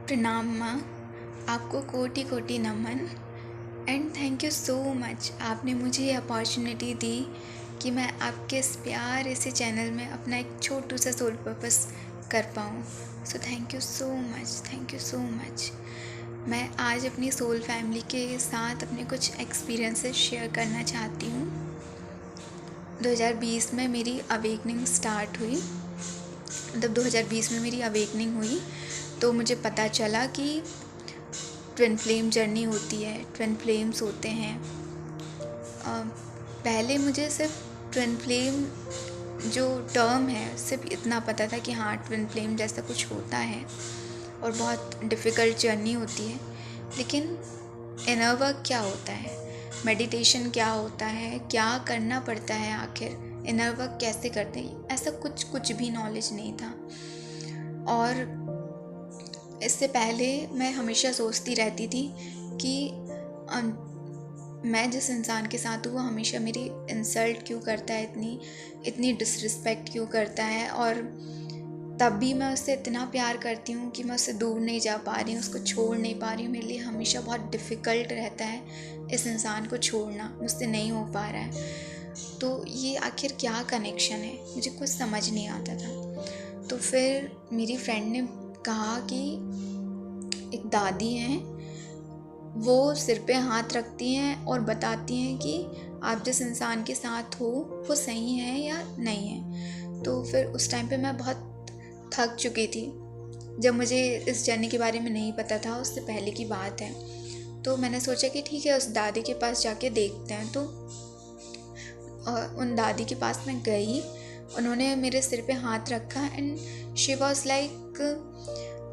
प्रणाम माँ। आपको कोटि कोटि नमन। And thank you so much, आपने मुझे ये अपॉर्चुनिटी दी कि मैं आपके इस प्यारे से चैनल में अपना एक छोटू सा सोल पर्पस कर पाऊँ। So thank you so much, thank you so much. मैं आज अपनी सोल फैमिली के साथ अपने कुछ एक्सपीरियंसेस शेयर करना चाहती हूँ। 2020 में मेरी अवेकनिंग स्टार्ट हुई। 2020 में मेरी अवेकनिंग हुई तो मुझे पता चला कि ट्विन फ्लेम जर्नी होती है, ट्विन फ्लेम्स होते हैं। पहले मुझे सिर्फ ट्विन फ्लेम जो टर्म है सिर्फ इतना पता था कि हाँ, ट्विन फ्लेम जैसा कुछ होता है और बहुत डिफ़िकल्ट जर्नी होती है। लेकिन इनर वर्क क्या होता है, मेडिटेशन क्या होता है, क्या करना पड़ता है, आखिर इनर वर्क कैसे करते हैं, ऐसा कुछ भी नॉलेज नहीं था। और इससे पहले मैं हमेशा सोचती रहती थी कि मैं जिस इंसान के साथ हूँ वो हमेशा मेरी इंसल्ट क्यों करता है, इतनी डिसरिस्पेक्ट क्यों करता है। और तब भी मैं उससे इतना प्यार करती हूँ कि मैं उससे दूर नहीं जा पा रही हूँ, उसको छोड़ नहीं पा रही हूँ। मेरे लिए हमेशा बहुत डिफ़िकल्ट रहता है इस इंसान को छोड़ना, मुझसे नहीं हो पा रहा है। तो ये आखिर क्या कनेक्शन है, मुझे कुछ समझ नहीं आता था। तो फिर मेरी फ्रेंड ने कहा कि एक दादी हैं, वो सिर पे हाथ रखती हैं और बताती हैं कि आप जिस इंसान के साथ हो वो सही है या नहीं है। तो फिर उस टाइम पे मैं बहुत थक चुकी थी, जब मुझे इस जर्नी के बारे में नहीं पता था, उससे पहले की बात है। तो मैंने सोचा कि ठीक है, उस दादी के पास जाके देखते हैं। तो उन दादी के पास मैं गई, उन्होंने मेरे सिर पे हाथ रखा एंड शी वॉज लाइक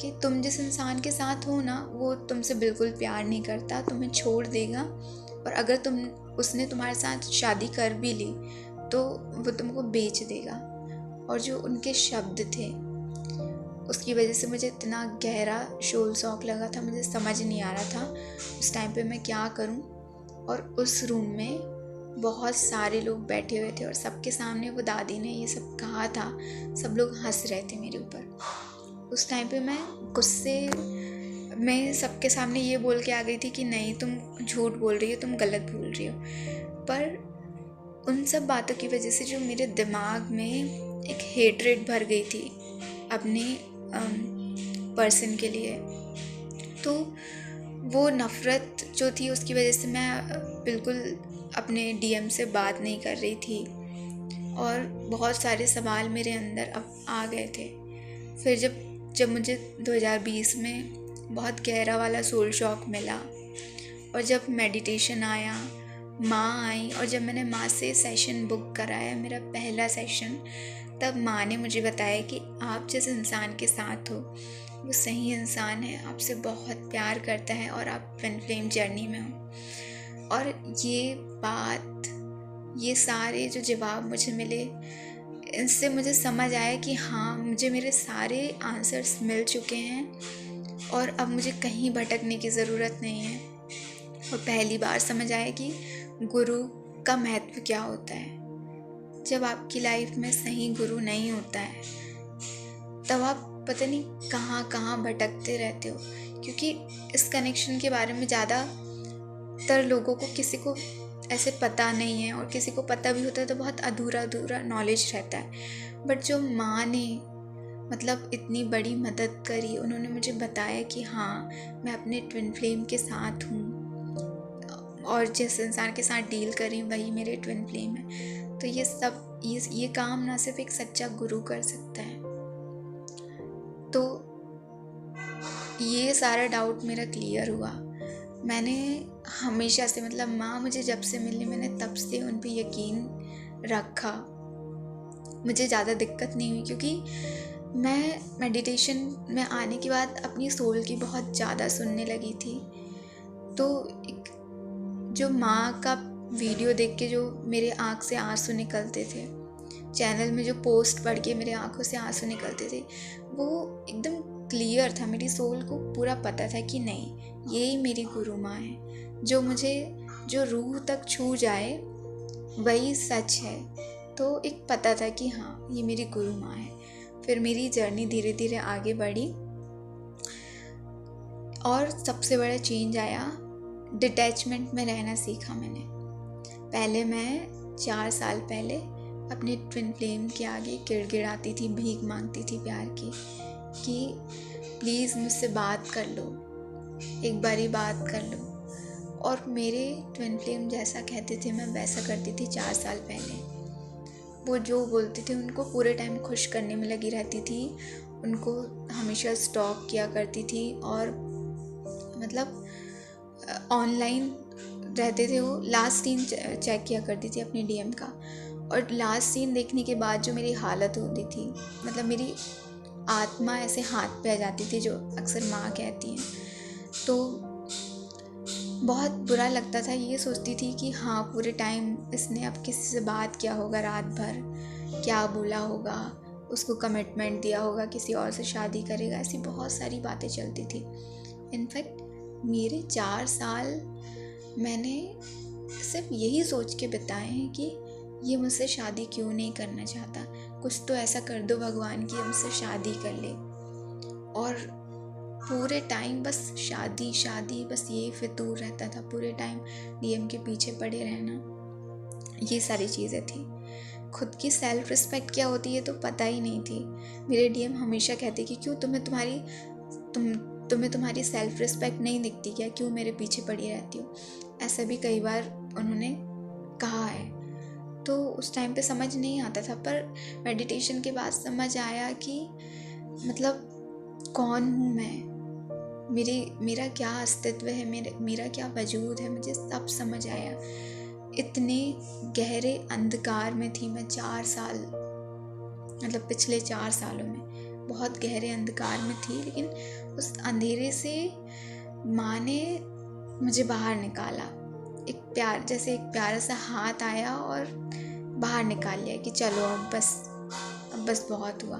कि तुम जिस इंसान के साथ हो ना, वो तुमसे बिल्कुल प्यार नहीं करता, तुम्हें छोड़ देगा, और अगर उसने तुम्हारे साथ शादी कर भी ली तो वो तुमको बेच देगा। और जो उनके शब्द थे उसकी वजह से मुझे इतना गहरा शोल शॉक लगा था, मुझे समझ नहीं आ रहा था उस टाइम पे मैं क्या करूं। और उस रूम में बहुत सारे लोग बैठे हुए थे और सबके सामने वो दादी ने ये सब कहा था, सब लोग हंस रहे थे मेरे ऊपर। उस टाइम पे मैं गुस्से में सबके सामने ये बोल के आ गई थी कि नहीं, तुम झूठ बोल रही हो, तुम गलत बोल रही हो। पर उन सब बातों की वजह से जो मेरे दिमाग में एक हेट्रेड भर गई थी अपने पर्सन के लिए, तो वो नफ़रत जो थी उसकी वजह से मैं बिल्कुल अपने डीएम से बात नहीं कर रही थी और बहुत सारे सवाल मेरे अंदर अब आ गए थे। फिर जब मुझे 2020 में बहुत गहरा वाला सोल शॉक मिला और जब मेडिटेशन आया, माँ आई, और जब मैंने माँ से सेशन बुक कराया, मेरा पहला सेशन, तब माँ ने मुझे बताया कि आप जिस इंसान के साथ हो वो सही इंसान है, आपसे बहुत प्यार करता है और आप ट्विन फ्लेम जर्नी में हो। और ये बात, ये सारे जो जवाब मुझे मिले, इससे मुझे समझ आया कि हाँ, मुझे मेरे सारे आंसर्स मिल चुके हैं और अब मुझे कहीं भटकने की ज़रूरत नहीं है। और पहली बार समझ आया कि गुरु का महत्व क्या होता है। जब आपकी लाइफ में सही गुरु नहीं होता है तब आप पता नहीं कहाँ कहाँ भटकते रहते हो, क्योंकि इस कनेक्शन के बारे में ज़्यादातर लोगों को, किसी को ऐसे पता नहीं है, और किसी को पता भी होता है तो बहुत अधूरा नॉलेज रहता है। बट जो माँ ने मतलब इतनी बड़ी मदद करी, उन्होंने मुझे बताया कि हाँ, मैं अपने ट्विन फ्लेम के साथ हूँ और जिस इंसान के साथ डील कर रही हूँ वही मेरे ट्विन फ्लेम है। तो ये सब ये काम ना सिर्फ एक सच्चा गुरु कर सकता है। तो ये सारा डाउट मेरा क्लियर हुआ। मैंने हमेशा से, मतलब माँ मुझे जब से मिली, मैंने तब से उन पे यकीन रखा। मुझे ज़्यादा दिक्कत नहीं हुई, क्योंकि मैं मेडिटेशन में आने के बाद अपनी सोल की बहुत ज़्यादा सुनने लगी थी। तो एक जो माँ का वीडियो देख के जो मेरे आँख से आंसू निकलते थे, चैनल में जो पोस्ट पढ़ के मेरे आँखों से आंसू निकलते थे, वो एकदम क्लियर था। मेरी सोल को पूरा पता था कि नहीं, यही मेरी गुरु माँ है, जो मुझे जो रूह तक छू जाए वही सच है। तो एक पता था कि हाँ, ये मेरी गुरु माँ है। फिर मेरी जर्नी धीरे धीरे आगे बढ़ी और सबसे बड़ा चेंज आया, डिटैचमेंट में रहना सीखा मैंने। पहले मैं 4 साल पहले अपने ट्विन फ्लेम के आगे गिड़गिड़ाती थी, भीख मांगती थी प्यार की कि प्लीज़ मुझसे बात कर लो, एक बारी बात कर लो। और मेरे ट्विन फ्लेम जैसा कहते थे मैं वैसा करती थी 4 साल पहले। वो जो बोलते थे उनको पूरे टाइम खुश करने में लगी रहती थी, उनको हमेशा स्टॉक किया करती थी और मतलब ऑनलाइन रहते थे वो, लास्ट सीन चेक किया करती थी अपने डीएम का। और लास्ट सीन देखने के बाद जो मेरी हालत होती थी, मतलब मेरी आत्मा ऐसे हाथ पे आ जाती थी, जो अक्सर माँ कहती हैं। तो बहुत बुरा लगता था, ये सोचती थी कि हाँ पूरे टाइम इसने अब किसी से बात किया होगा, रात भर क्या बोला होगा, उसको कमिटमेंट दिया होगा किसी और से शादी करेगा, ऐसी बहुत सारी बातें चलती थी। इनफैक्ट मेरे 4 साल मैंने सिर्फ यही सोच के बिताए हैं कि ये मुझसे शादी क्यों नहीं करना चाहता, कुछ तो ऐसा कर दो भगवान कि मुझसे शादी कर ले। और पूरे टाइम बस शादी शादी, बस ये फितूर रहता था, पूरे टाइम डीएम के पीछे पड़े रहना, ये सारी चीज़ें थी। खुद की सेल्फ रिस्पेक्ट क्या होती है तो पता ही नहीं थी। मेरे डीएम हमेशा कहते कि क्यों तुम्हें तुम्हारी सेल्फ रिस्पेक्ट नहीं दिखती क्या, क्यों मेरे पीछे पड़ी रहती हो। ऐसा भी कई बार उन्होंने कहा है। तो उस टाइम पे समझ नहीं आता था, पर मेडिटेशन के बाद समझ आया कि मतलब कौन हूँ मैं, मेरा क्या अस्तित्व है, मेरा क्या वजूद है, मुझे सब समझ आया। इतने गहरे अंधकार में थी मैं 4 साल, मतलब पिछले 4 सालों में बहुत गहरे अंधकार में थी, लेकिन उस अंधेरे से माँ ने मुझे बाहर निकाला। एक प्यारा सा हाथ आया और बाहर निकाल लिया कि चलो अब बस बहुत हुआ।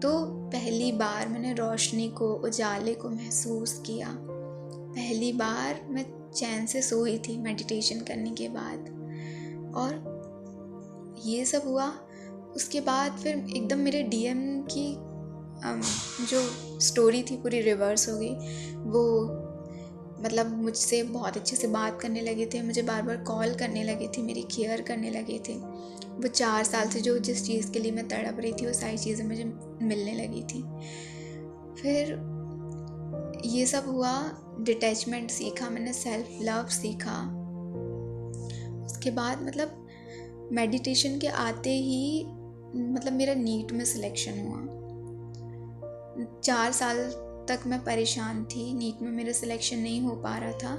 तो पहली बार मैंने रोशनी को, उजाले को महसूस किया। पहली बार मैं चैन से सोई थी मेडिटेशन करने के बाद। और ये सब हुआ। उसके बाद फिर एकदम मेरे डीएम की जो स्टोरी थी पूरी रिवर्स हो गई। वो मतलब मुझसे बहुत अच्छे से बात करने लगे थे, मुझे बार बार कॉल करने लगे थे, मेरी केयर करने लगे थे। वो 4 साल से जो जिस चीज़ के लिए मैं तड़प रही थी वो सारी चीज़ें मुझे मिलने लगी थी। फिर ये सब हुआ, डिटैचमेंट सीखा मैंने, सेल्फ लव सीखा। उसके बाद मतलब मेडिटेशन के आते ही मतलब मेरा नीट में सिलेक्शन हुआ। 4 साल तक मैं परेशान थी, नीट में मेरा सिलेक्शन नहीं हो पा रहा था।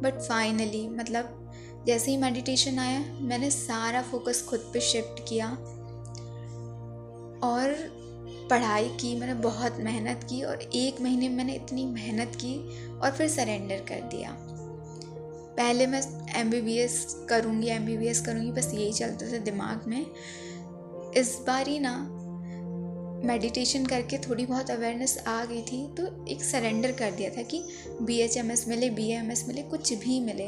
बट फाइनली मतलब जैसे ही मेडिटेशन आया मैंने सारा फोकस खुद पे शिफ्ट किया और पढ़ाई की। मैंने बहुत मेहनत की और 1 महीने में मैंने इतनी मेहनत की और फिर सरेंडर कर दिया। पहले मैं MBBS करूँगी, बस यही चलता था दिमाग में। इस बार ही ना मेडिटेशन करके थोड़ी बहुत अवेयरनेस आ गई थी, तो एक सरेंडर कर दिया था कि BHMS मिले, BAMS मिले, कुछ भी मिले,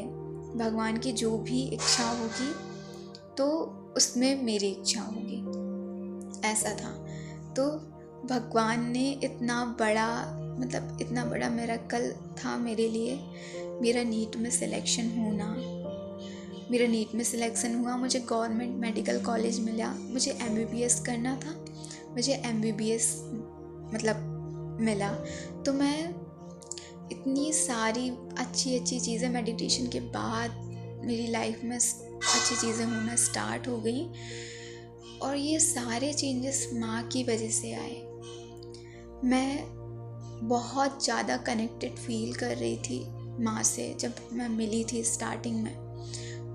भगवान की जो भी इच्छा होगी तो उसमें मेरी इच्छा होगी, ऐसा था। तो भगवान ने इतना बड़ा मिरेकल था मेरे लिए। मेरा नीट में सिलेक्शन हुआ, मुझे गवर्नमेंट मेडिकल कॉलेज मिला। मुझे MBBS करना था, मुझे MBBS मतलब मिला। तो मैं इतनी सारी अच्छी चीज़ें मेडिटेशन के बाद मेरी लाइफ में अच्छी चीज़ें होना स्टार्ट हो गई। और ये सारे चेंजेस माँ की वजह से आए। मैं बहुत ज़्यादा कनेक्टेड फील कर रही थी माँ से जब मैं मिली थी स्टार्टिंग में।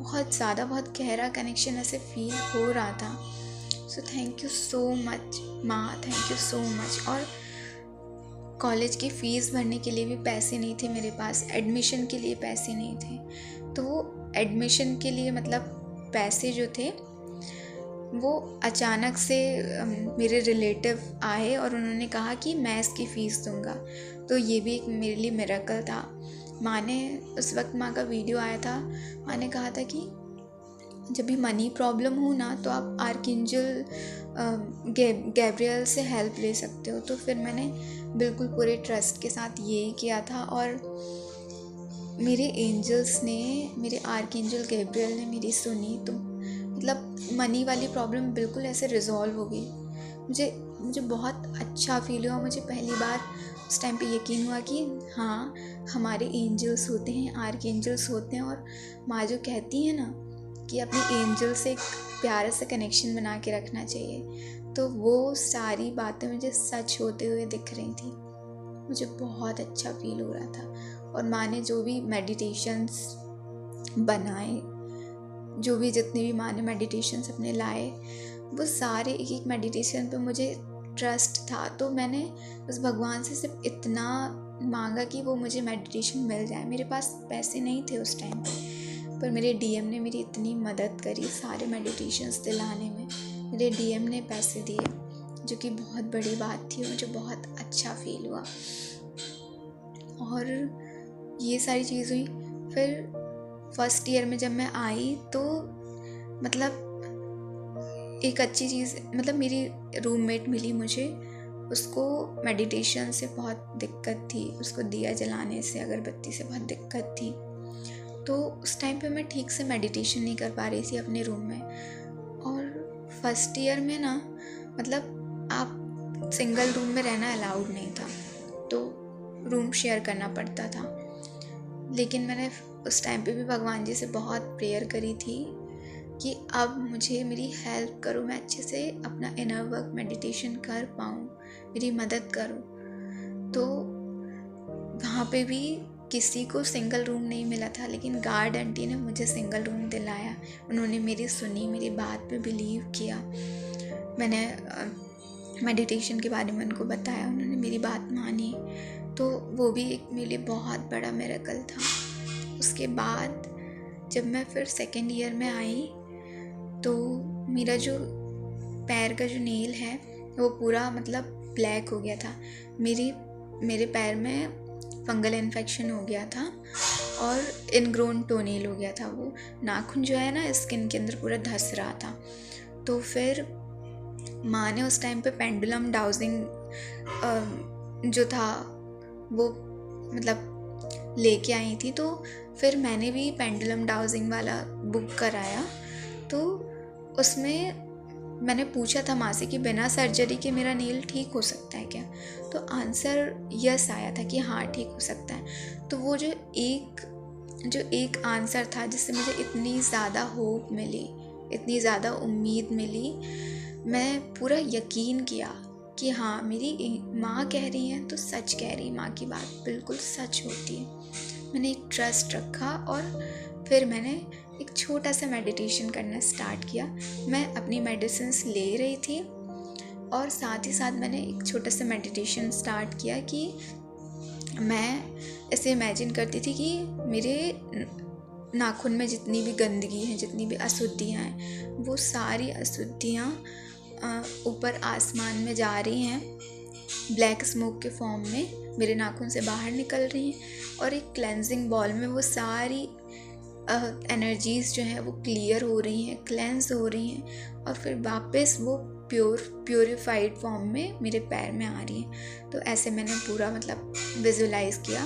बहुत गहरा कनेक्शन ऐसे फील हो रहा था। So thank you so much माँ, थैंक यू सो मच। और कॉलेज की फ़ीस भरने के लिए भी पैसे नहीं थे मेरे पास, एडमिशन के लिए पैसे नहीं थे। तो एडमिशन के लिए मतलब पैसे जो थे वो अचानक से मेरे रिलेटिव आए और उन्होंने कहा कि मैं इसकी फ़ीस दूंगा। तो ये भी एक मेरे लिए मिरेकल था। माँ ने उस वक्त, माँ का वीडियो आया था, माँ ने कहा था कि जब भी मनी प्रॉब्लम हो ना तो आप आर्कएंजल गैब्रियल से हेल्प ले सकते हो। तो फिर मैंने बिल्कुल पूरे ट्रस्ट के साथ यही किया था और मेरे एंजल्स ने, मेरे आर्कएंजल गैब्रियल ने मेरी सुनी। तो मतलब मनी वाली प्रॉब्लम बिल्कुल ऐसे रिजॉल्व हो गई। मुझे बहुत अच्छा फील हुआ। मुझे पहली बार उस टाइम पे यकीन हुआ कि हाँ, हमारे एंजल्स होते हैं, आर्कएंजल्स होते हैं। और माँ जो कहती है ना कि अपने एंजल से एक प्यारा सा कनेक्शन बना के रखना चाहिए, तो वो सारी बातें मुझे सच होते हुए दिख रही थी। मुझे बहुत अच्छा फील हो रहा था। और माँ ने जो भी मेडिटेशंस बनाए, जो भी जितने भी माँ ने मेडिटेशंस अपने लाए, वो सारे एक एक मेडिटेशन पे मुझे ट्रस्ट था। तो मैंने उस भगवान से सिर्फ इतना मांगा कि वो मुझे मेडिटेशन मिल जाए। मेरे पास पैसे नहीं थे उस टाइम पर मेरे डीएम ने मेरी इतनी मदद करी सारे मेडिटेशंस दिलाने में। मेरे डीएम ने पैसे दिए, जो कि बहुत बड़ी बात थी। मुझे बहुत अच्छा फील हुआ और ये सारी चीज़ हुई। फिर फर्स्ट ईयर में जब मैं आई तो मतलब एक अच्छी चीज़, मतलब मेरी रूममेट मिली मुझे, उसको मेडिटेशन से बहुत दिक्कत थी, उसको दिया जलाने से, अगरबत्ती से बहुत दिक्कत थी। तो उस टाइम पे मैं ठीक से मेडिटेशन नहीं कर पा रही थी अपने रूम में। और फर्स्ट ईयर में ना मतलब आप सिंगल रूम में रहना अलाउड नहीं था, तो रूम शेयर करना पड़ता था। लेकिन मैंने उस टाइम पे भी भगवान जी से बहुत प्रेयर करी थी कि अब मुझे मेरी हेल्प करो, मैं अच्छे से अपना इनर वर्क मेडिटेशन कर पाऊँ, मेरी मदद करो। तो वहाँ पे भी किसी को सिंगल रूम नहीं मिला था, लेकिन गार्ड आंटी ने मुझे सिंगल रूम दिलाया। उन्होंने मेरी सुनी, मेरी बात पे बिलीव किया। मैंने मेडिटेशन के बारे में उनको बताया, उन्होंने मेरी बात मानी। तो वो भी एक मेरे लिए बहुत बड़ा मिरेकल था। उसके बाद जब मैं फिर सेकेंड ईयर में आई तो मेरा जो पैर का जो नेल है वो पूरा मतलब ब्लैक हो गया था। मेरे पैर में फंगल इन्फेक्शन हो गया था और इनग्रोन टोनेल हो गया था। वो नाखून जो है ना स्किन के अंदर पूरा धंस रहा था। तो फिर माँ ने उस टाइम पे पेंडुलम डाउजिंग जो था वो मतलब लेके आई थी। तो फिर मैंने भी पेंडुलम डाउजिंग वाला बुक कराया। तो उसमें मैंने पूछा था माँ से कि बिना सर्जरी के मेरा नेल ठीक हो सकता है क्या। तो आंसर यस आया था कि हाँ ठीक हो सकता है। तो वो जो एक आंसर था जिससे मुझे इतनी ज़्यादा होप मिली, इतनी ज़्यादा उम्मीद मिली, मैं पूरा यकीन किया कि हाँ मेरी माँ कह रही हैं तो सच कह रही, माँ की बात बिल्कुल सच होती है। मैंने एक ट्रस्ट रखा और फिर मैंने एक छोटा सा मेडिटेशन करना स्टार्ट किया। मैं अपनी मेडिसिन्स ले रही थी और साथ ही साथ मैंने एक छोटा सा मेडिटेशन स्टार्ट किया कि मैं ऐसे इमेजिन करती थी कि मेरे नाखून में जितनी भी गंदगी है, जितनी भी अशुद्धियाँ हैं, वो सारी अशुद्धियाँ ऊपर आसमान में जा रही हैं, ब्लैक स्मोक के फॉर्म में मेरे नाखून से बाहर निकल रही हैं और एक क्लेंजिंग बॉल में वो सारी एनर्जीज़ जो हैं वो क्लियर हो रही हैं, क्लेंस हो रही हैं और फिर वापस वो प्योरीफाइड फॉर्म में मेरे पैर में आ रही हैं। तो ऐसे मैंने पूरा मतलब विजुलाइज़ किया।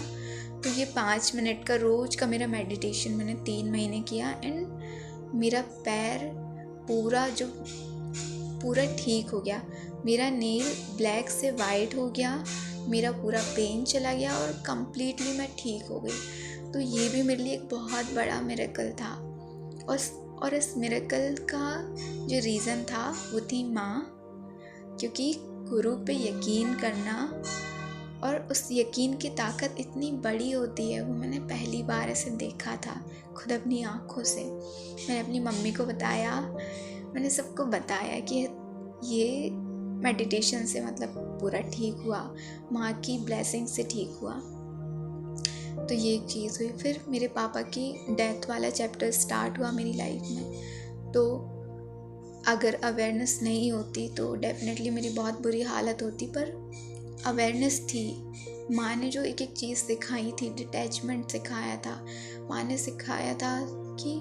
तो ये 5 मिनट का रोज़ का मेरा मेडिटेशन मैंने 3 महीने किया एंड मेरा पैर पूरा ठीक हो गया। मेरा नेल ब्लैक से वाइट हो गया, मेरा पूरा पेन चला गया और कम्प्लीटली मैं ठीक हो गई। तो ये भी मेरे लिए एक बहुत बड़ा मिरेकल था। और इस मिरेकल का जो रीज़न था वो थी माँ, क्योंकि गुरु पे यकीन करना और उस यकीन की ताकत इतनी बड़ी होती है, वो मैंने पहली बार ऐसे देखा था खुद अपनी आँखों से। मैंने अपनी मम्मी को बताया, मैंने सबको बताया कि ये मेडिटेशन से मतलब पूरा ठीक हुआ, माँ की ब्लेसिंग से ठीक हुआ। तो ये एक चीज़ हुई। फिर मेरे पापा की डेथ वाला चैप्टर स्टार्ट हुआ मेरी लाइफ में। तो अगर अवेयरनेस नहीं होती तो डेफिनेटली मेरी बहुत बुरी हालत होती, पर अवेयरनेस थी। माँ ने जो एक एक चीज़ सिखाई थी, डिटैचमेंट सिखाया था, माँ ने सिखाया था कि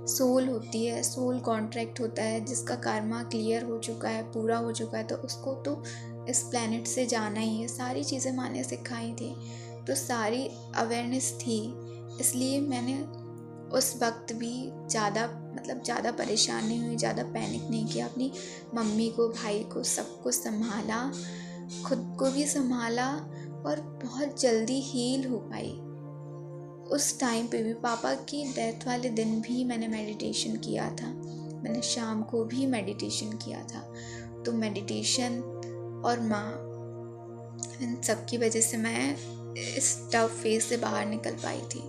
सोल होती है, सोल कॉन्ट्रैक्ट होता है, जिसका कर्मा क्लियर हो चुका है, पूरा हो चुका है, तो उसको तो इस प्लेनेट से जाना ही है। सारी चीज़ें माँ ने सिखाई थी, तो सारी अवेयरनेस थी, इसलिए मैंने उस वक्त भी ज़्यादा परेशान नहीं हुई, ज़्यादा पैनिक नहीं किया। अपनी मम्मी को, भाई को, सबको संभाला, खुद को भी संभाला और बहुत जल्दी हील हो पाई। उस टाइम पे भी पापा की डेथ वाले दिन भी मैंने मेडिटेशन किया था, मैंने शाम को भी मेडिटेशन किया था। तो मेडिटेशन और माँ, इन सब की वजह से मैं इस टफ फेज से बाहर निकल पाई थी।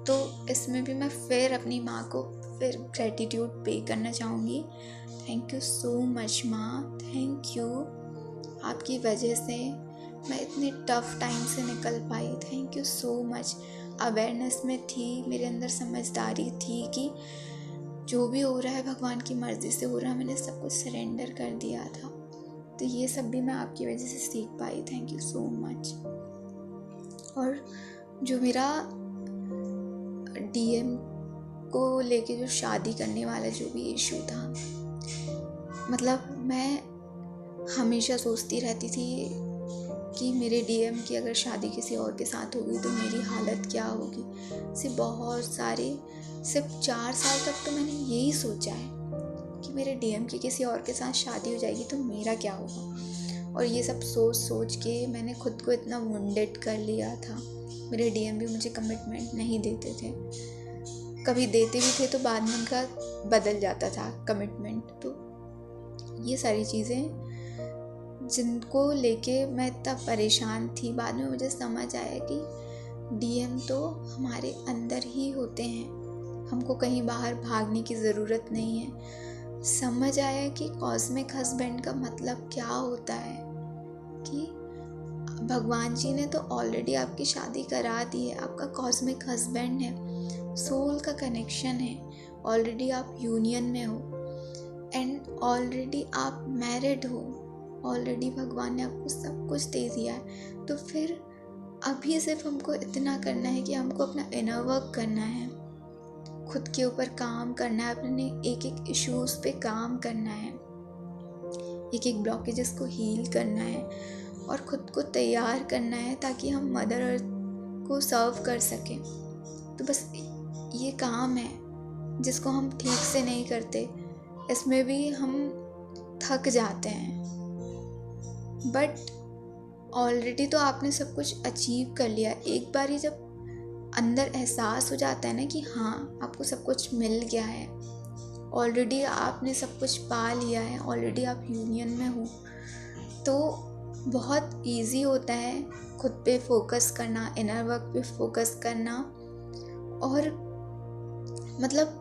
तो इसमें भी मैं फिर अपनी माँ को फिर ग्रेटिट्यूड पे करना चाहूँगी। थैंक यू सो मच माँ, थैंक यू। आपकी वजह से मैं इतने टफ टाइम से निकल पाई, thank you so much. Awareness में थी, मेरे अंदर समझदारी थी कि जो भी हो रहा है भगवान की मर्ज़ी से हो रहा है, मैंने सब कुछ सरेंडर कर दिया था। तो ये सब भी मैं आपकी वजह से सीख पाई, थैंक यू सो मच। और जो मेरा डीएम को लेके जो शादी करने वाला जो भी इशू था, मतलब मैं हमेशा सोचती रहती थी कि मेरे डीएम की अगर शादी किसी और के साथ होगी तो मेरी हालत क्या होगी। सिर्फ 4 साल तक तो मैंने यही सोचा है कि मेरे डीएम की किसी और के साथ शादी हो जाएगी तो मेरा क्या होगा। और ये सब सोच के मैंने खुद को इतना वुंडेड कर लिया था। मेरे डीएम भी मुझे कमिटमेंट नहीं देते थे, कभी देते भी थे तो बाद में उनका बदल जाता था कमिटमेंट। तो ये सारी चीज़ें जिनको लेके मैं इतना परेशान थी, बाद में मुझे समझ आया कि डीएम तो हमारे अंदर ही होते हैं, हमको कहीं बाहर भागने की ज़रूरत नहीं है। समझ आया कि कॉस्मिक हस्बैंड का मतलब क्या होता है, कि भगवान जी ने तो ऑलरेडी आपकी शादी करा दी है, आपका कॉस्मिक हस्बैंड है, सोल का कनेक्शन है, ऑलरेडी आप यूनियन में हो एंड ऑलरेडी आप मैरिड हो, ऑलरेडी भगवान ने आपको सब कुछ दे दिया है। तो फिर अभी सिर्फ हमको इतना करना है कि हमको अपना इनर वर्क करना है, खुद के ऊपर काम करना है, अपने एक इश्यूज पे काम करना है, एक ब्लॉकेजेस को हील करना है और खुद को तैयार करना है ताकि हम मदर अर्थ को सर्व कर सकें। तो बस ये काम है जिसको हम ठीक से नहीं करते, इसमें भी हम थक जाते हैं। बट ऑलरेडी तो आपने सब कुछ अचीव कर लिया। एक बार ही जब अंदर एहसास हो जाता है ना कि हाँ आपको सब कुछ मिल गया है, ऑलरेडी आपने सब कुछ पा लिया है, ऑलरेडी आप यूनियन में हो, तो बहुत इजी होता है खुद पे फोकस करना, इनर वर्क पे फोकस करना। और मतलब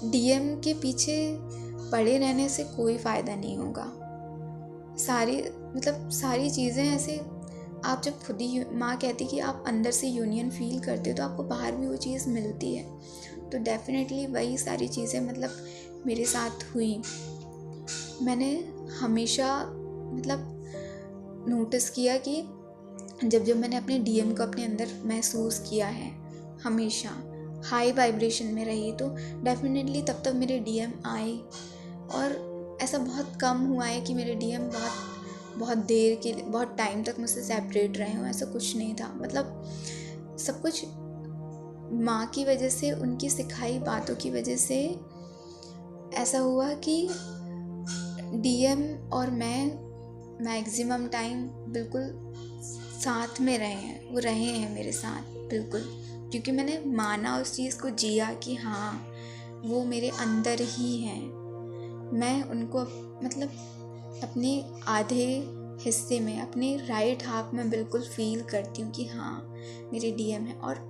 डीएम के पीछे पड़े रहने से कोई फ़ायदा नहीं होगा। सारी चीज़ें ऐसे, आप जब खुद ही, माँ कहती कि आप अंदर से यूनियन फील करते हो तो आपको बाहर भी वो चीज़ मिलती है। तो डेफिनेटली वही सारी चीज़ें मतलब मेरे साथ हुई। मैंने हमेशा नोटिस किया कि जब मैंने अपने डीएम को अपने अंदर महसूस किया है, हमेशा हाई वाइब्रेशन में रही, तो डेफिनेटली तब मेरे डीएम आए। और ऐसा बहुत कम हुआ है कि मेरे डीएम बहुत देर के लिए, बहुत टाइम तक मुझसे सेपरेट रहे हों, ऐसा कुछ नहीं था। मतलब सब कुछ माँ की वजह से, उनकी सिखाई बातों की वजह से ऐसा हुआ कि डीएम और मैं मैक्सिमम टाइम बिल्कुल साथ में रहे हैं, वो रहे हैं मेरे साथ बिल्कुल, क्योंकि मैंने माना उस चीज़ को, जिया कि हाँ वो मेरे अंदर ही हैं। मैं उनको अपने आधे हिस्से में, अपने राइट हाफ में बिल्कुल फील करती हूँ कि हाँ मेरे डीएम है। और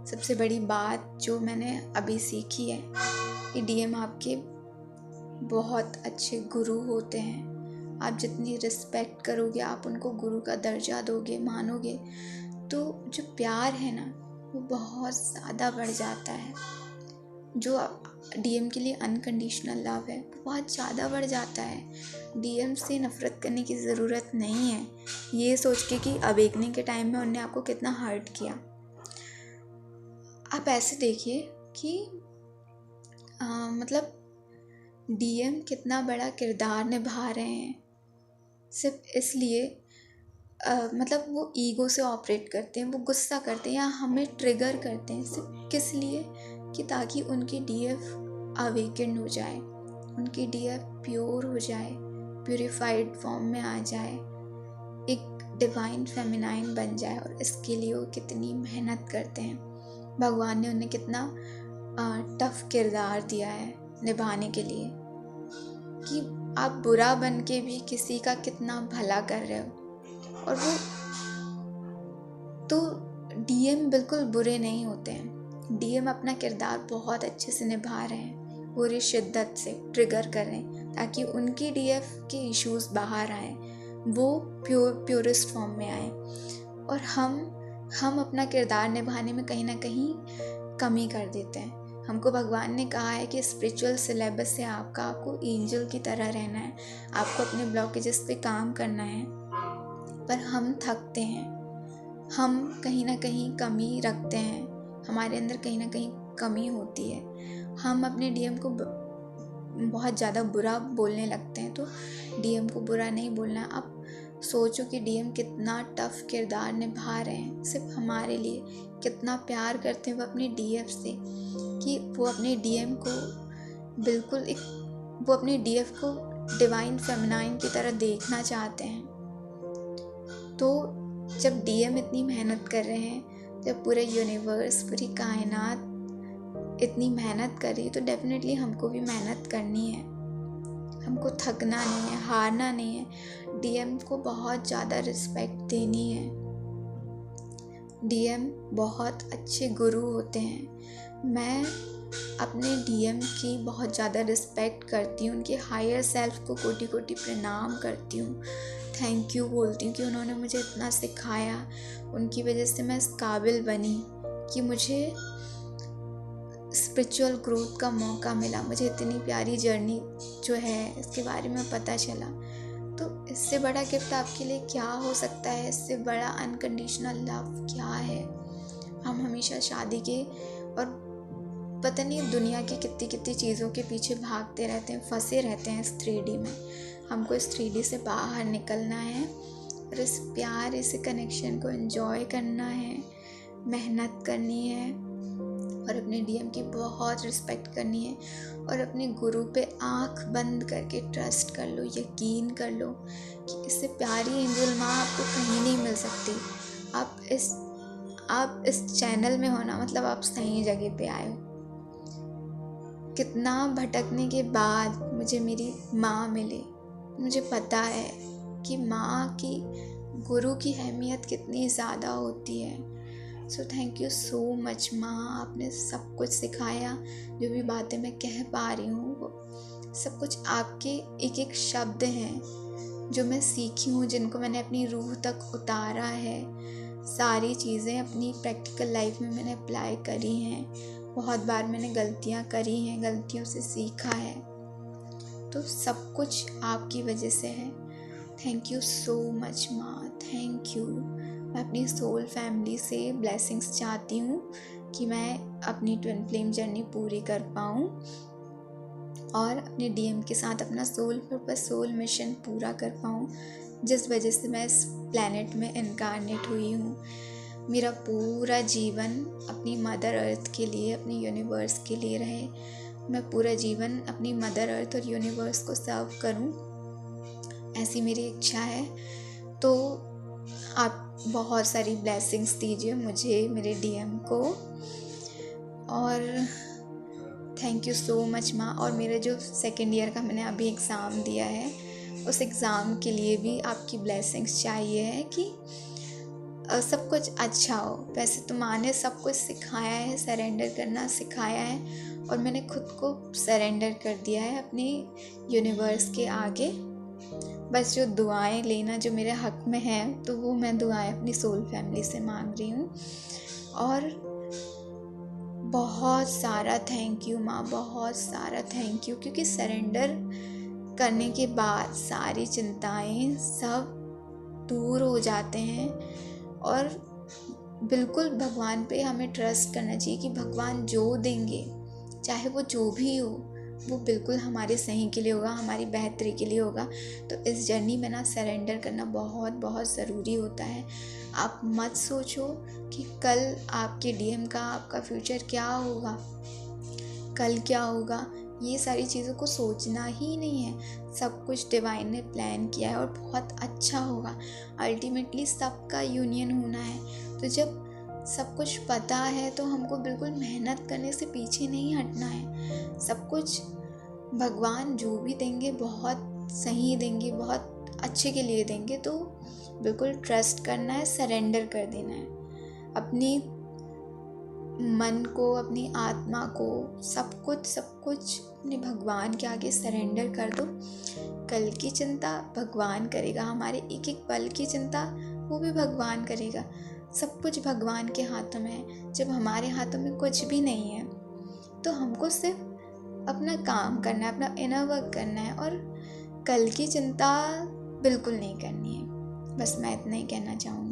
सबसे बड़ी बात जो मैंने अभी सीखी है कि डीएम आपके बहुत अच्छे गुरु होते हैं। आप जितनी रिस्पेक्ट करोगे, आप उनको गुरु का दर्जा दोगे, मानोगे, तो जो प्यार है ना वो बहुत ज़्यादा बढ़ जाता है। जो डीएम के लिए अनकंडीशनल लव है वो बहुत ज़्यादा बढ़ जाता है। डीएम से नफ़रत करने की ज़रूरत नहीं है, ये सोच के कि अवेकनिंग के टाइम में उन्होंने आपको कितना हर्ट किया। आप ऐसे देखिए कि मतलब डीएम कितना बड़ा किरदार निभा रहे हैं, सिर्फ इसलिए मतलब वो ईगो से ऑपरेट करते हैं, वो गुस्सा करते हैं या हमें ट्रिगर करते हैं, सिर्फ किस लिए कि ताकि उनकी डीएफ अवेकेंड हो जाए, उनकी डीएफ प्योर हो जाए, प्यूरिफाइड फॉर्म में आ जाए, एक डिवाइन फेमिनाइन बन जाए। और इसके लिए वो कितनी मेहनत करते हैं। भगवान ने उन्हें कितना टफ किरदार दिया है निभाने के लिए, कि आप बुरा बन के भी किसी का कितना भला कर रहे हो। और वो तो डीएम बिल्कुल बुरे नहीं होते हैं, डीएम अपना किरदार बहुत अच्छे से निभा रहे हैं, पूरी शिद्दत से ट्रिगर कर रहे हैं ताकि उनकी डीएफ के इश्यूज बाहर आए, वो प्योरेस्ट फॉर्म में आए। और हम अपना किरदार निभाने में कहीं ना कहीं कमी कर देते हैं। हमको भगवान ने कहा है कि स्पिरिचुअल सिलेबस से आपको एंजल की तरह रहना है, आपको अपने ब्लॉकेजेस पे काम करना है, पर हम थकते हैं, हम कहीं ना कहीं कमी रखते हैं, हमारे अंदर कहीं ना कहीं कमी होती है, हम अपने डीएम को बहुत ज़्यादा बुरा बोलने लगते हैं। तो डीएम को बुरा नहीं बोलना। आप सोचो कि डीएम कितना टफ किरदार निभा रहे हैं सिर्फ हमारे लिए, कितना प्यार करते हैं वो अपने डीएफ से, कि वो अपने डीएम को बिल्कुल वो अपने डीएफ को डिवाइन फेमिनाइन की तरह देखना चाहते हैं। तो जब डीएम इतनी मेहनत कर रहे हैं, जब पूरा यूनिवर्स, पूरी कायनात इतनी मेहनत कर रही है, तो डेफिनेटली हमको भी मेहनत करनी है, हमको थकना नहीं है, हारना नहीं है, डीएम को बहुत ज़्यादा रिस्पेक्ट देनी है। डीएम बहुत अच्छे गुरु होते हैं। मैं अपने डीएम की बहुत ज़्यादा रिस्पेक्ट करती हूँ, उनके हायर सेल्फ को कोटि कोटि प्रणाम करती हूँ, थैंक यू बोलती हूँ कि उन्होंने मुझे इतना सिखाया, उनकी वजह से मैं इस काबिल बनी कि मुझे स्पिरिचुअल ग्रोथ का मौका मिला, मुझे इतनी प्यारी जर्नी जो है इसके बारे में पता चला। तो इससे बड़ा गिफ्ट आपके लिए क्या हो सकता है, इससे बड़ा अनकंडीशनल लव क्या है। हम हमेशा शादी के और पता नहीं दुनिया की कितनी कितनी चीज़ों के पीछे भागते रहते हैं, फंसे रहते हैं इस 3D में। हमको इस 3D से बाहर निकलना है और इस प्यार, इस कनेक्शन को एंजॉय करना है, मेहनत करनी है और अपने डीएम की बहुत रिस्पेक्ट करनी है। और अपने गुरु पे आंख बंद करके ट्रस्ट कर लो, यकीन कर लो कि इससे प्यारी एंजल माँ आपको कहीं नहीं मिल सकती। आप इस चैनल में हो ना, मतलब आप सही जगह पे आए हो। कितना भटकने के बाद मुझे मेरी माँ मिली। मुझे पता है कि माँ की, गुरु की अहमियत कितनी ज़्यादा होती है। So thank you so much माँ, आपने सब कुछ सिखाया। जो भी बातें मैं कह पा रही हूँ वो सब कुछ आपके एक एक शब्द हैं जो मैं सीखी हूँ, जिनको मैंने अपनी रूह तक उतारा है। सारी चीज़ें अपनी प्रैक्टिकल लाइफ में मैंने अप्लाई करी हैं। बहुत बार मैंने गलतियाँ करी हैं, गलतियों से सीखा है। तो सब कुछ आपकी वजह से है। थैंक यू सो मच माँ, थैंक यू। मैं अपनी सोल फैमिली से ब्लेसिंग्स चाहती हूँ कि मैं अपनी ट्विन फ्लेम जर्नी पूरी कर पाऊँ और अपने डीएम के साथ अपना सोल पर्पस, सोल मिशन पूरा कर पाऊँ, जिस वजह से मैं इस प्लैनेट में इनकारनेट हुई हूँ। मेरा पूरा जीवन अपनी मदर अर्थ के लिए, अपने यूनिवर्स के लिए रहे। मैं पूरा जीवन अपनी मदर अर्थ और यूनिवर्स को सर्व करूं, ऐसी मेरी इच्छा है। तो आप बहुत सारी ब्लेसिंग्स दीजिए मुझे, मेरे डीएम को। और थैंक यू सो मच माँ। और मेरा जो 2nd ईयर का मैंने अभी एग्ज़ाम दिया है, उस एग्ज़ाम के लिए भी आपकी ब्लेसिंग्स चाहिए है कि सब कुछ अच्छा हो। वैसे तो माँ ने सब कुछ सिखाया है, सरेंडर करना सिखाया है, और मैंने खुद को सरेंडर कर दिया है अपने यूनिवर्स के आगे। बस जो दुआएं लेना जो मेरे हक में है, तो वो मैं दुआएं अपनी सोल फैमिली से मांग रही हूँ। और बहुत सारा थैंक यू माँ, बहुत सारा थैंक यू, क्योंकि सरेंडर करने के बाद सारी चिंताएं सब दूर हो जाते हैं और बिल्कुल भगवान पे हमें ट्रस्ट करना चाहिए कि भगवान जो देंगे, चाहे वो जो भी हो, वो बिल्कुल हमारे सही के लिए होगा, हमारी बेहतरी के लिए होगा। तो इस जर्नी में ना सरेंडर करना बहुत बहुत ज़रूरी होता है। आप मत सोचो कि कल आपके डीएम का, आपका फ्यूचर क्या होगा, कल क्या होगा, ये सारी चीज़ों को सोचना ही नहीं है। सब कुछ डिवाइन ने प्लान किया है और बहुत अच्छा होगा। अल्टीमेटली सबका यूनियन होना है। तो जब सब कुछ पता है तो हमको बिल्कुल मेहनत करने से पीछे नहीं हटना है। सब कुछ भगवान जो भी देंगे बहुत सही देंगे, बहुत अच्छे के लिए देंगे। तो बिल्कुल ट्रस्ट करना है, सरेंडर कर देना है अपनी मन को, अपनी आत्मा को, सब कुछ अपने भगवान के आगे सरेंडर कर दो। कल की चिंता भगवान करेगा, हमारे एक एक पल की चिंता वो भी भगवान करेगा। सब कुछ भगवान के हाथों में है। जब हमारे हाथों में कुछ भी नहीं है तो हमको सिर्फ अपना काम करना है, अपना इनर वर्क करना है और कल की चिंता बिल्कुल नहीं करनी है। बस मैं इतना ही कहना चाहूँगी।